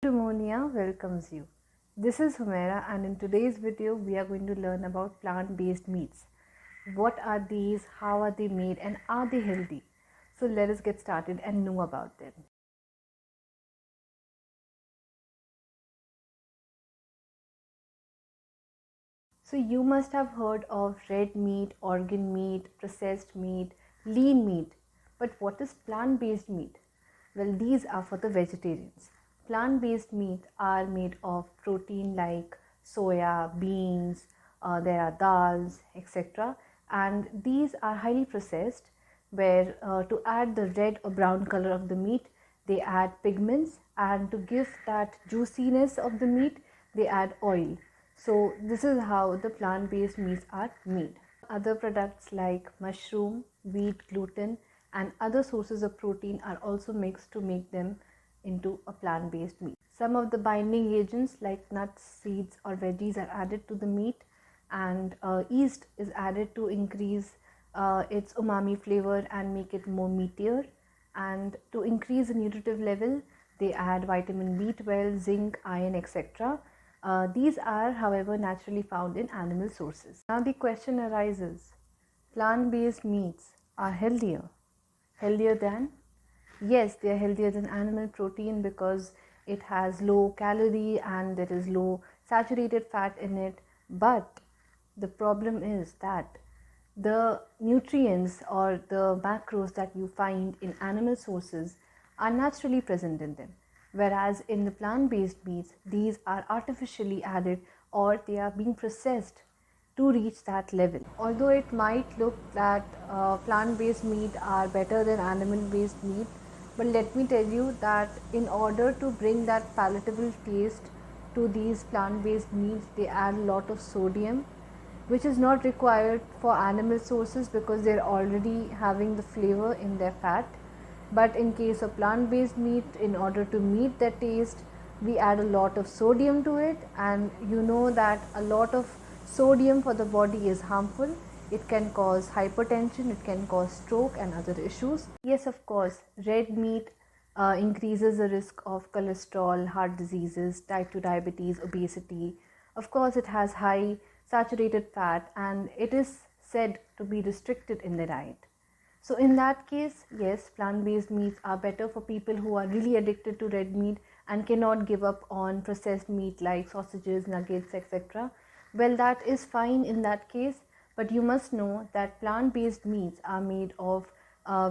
Pneumonia welcomes you. This is Humaira, and in today's video we are going to learn about plant-based meats. What are these, how are they made, and are they healthy? So let us get started and know about them. So you must have heard of red meat, organ meat, processed meat, lean meat. But what is plant-based meat? Well, these are for the vegetarians. Plant-based meat are made of protein like soya, beans, there are dals, etc. And these are highly processed where to add the red or brown color of the meat, they add pigments, and to give that juiciness of the meat, they add oil. So this is how the plant-based meats are made. Other products like mushroom, wheat, gluten, and other sources of protein are also mixed to make them into a plant-based meat. Some of the binding agents like nuts, seeds, or veggies are added to the meat, and yeast is added to increase its umami flavor and make it more meatier. And to increase the nutritive level, they add vitamin B12, zinc, iron, etc. These are, however, naturally found in animal sources. Now the question arises, plant-based meats are healthier. Healthier than? Yes, they are healthier than animal protein because it has low calorie and there is low saturated fat in it. But the problem is that the nutrients or the macros that you find in animal sources are naturally present in them, whereas in the plant-based meats these are artificially added or they are being processed to reach that level. Although it might look that plant-based meat are better than animal-based meat, but let me tell you that in order to bring that palatable taste to these plant-based meats, they add a lot of sodium, which is not required for animal sources because they're already having the flavor in their fat. But in case of plant-based meat, in order to meet their taste, we add a lot of sodium to it, and you know that a lot of sodium for the body is harmful. It can cause hypertension, it can cause stroke and other issues. Yes, of course, red meat increases the risk of cholesterol, heart diseases, type 2 diabetes, obesity. Of course, it has high saturated fat and it is said to be restricted in the diet. So in that case, yes, plant-based meats are better for people who are really addicted to red meat and cannot give up on processed meat like sausages, nuggets, etc. Well, that is fine in that case, but you must know that plant-based meats are made of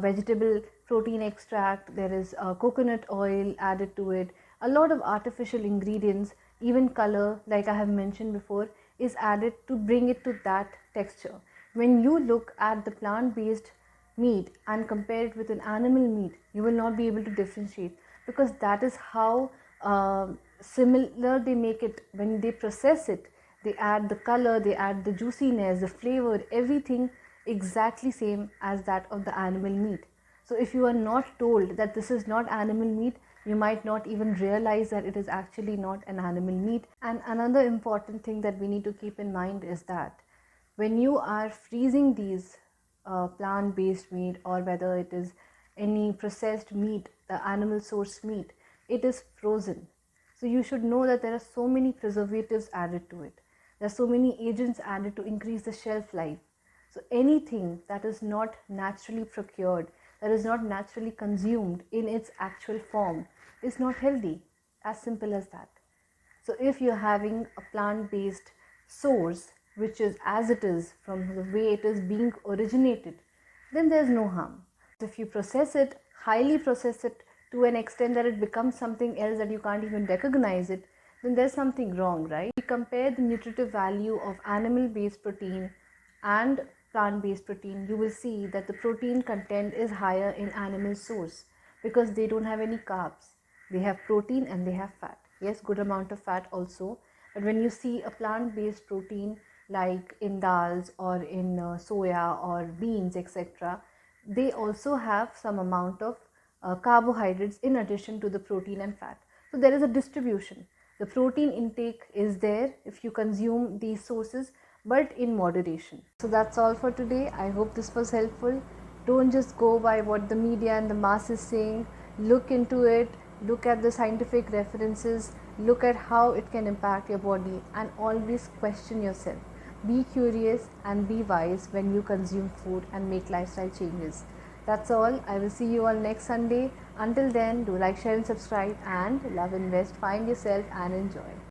vegetable protein extract, there is coconut oil added to it, a lot of artificial ingredients, even color, like I have mentioned before, is added to bring it to that texture. When you look at the plant-based meat and compare it with an animal meat, you will not be able to differentiate because that is how similar they make it. When they process it, they add the color, they add the juiciness, the flavor, everything exactly same as that of the animal meat. So if you are not told that this is not animal meat, you might not even realize that it is actually not an animal meat. And another important thing that we need to keep in mind is that when you are freezing these plant-based meat, or whether it is any processed meat, the animal source meat, it is frozen. So you should know that there are so many preservatives added to it. There are so many agents added to increase the shelf life. So anything that is not naturally procured, that is not naturally consumed in its actual form, is not healthy. As simple as that. So if you're having a plant-based source, which is as it is from the way it is being originated, then there's no harm. If you process it, highly process it to an extent that it becomes something else that you can't even recognize it, then there's something wrong, right? We compare the nutritive value of animal-based protein and plant-based protein, you will see that the protein content is higher in animal source because they don't have any carbs. They have protein and they have fat. Yes, good amount of fat also. But when you see a plant-based protein like in dals or in soya or beans, etc., they also have some amount of carbohydrates in addition to the protein and fat. So there is a distribution. The protein intake is there if you consume these sources, but in moderation. So that's all for today. I hope this was helpful. Don't just go by what the media and the mass is saying. Look into it, look at the scientific references, look at how it can impact your body, and always question yourself. Be curious and be wise when you consume food and make lifestyle changes. That's all. I will see you all next Sunday. Until then, do like, share, and subscribe. And love, invest, find yourself, and enjoy.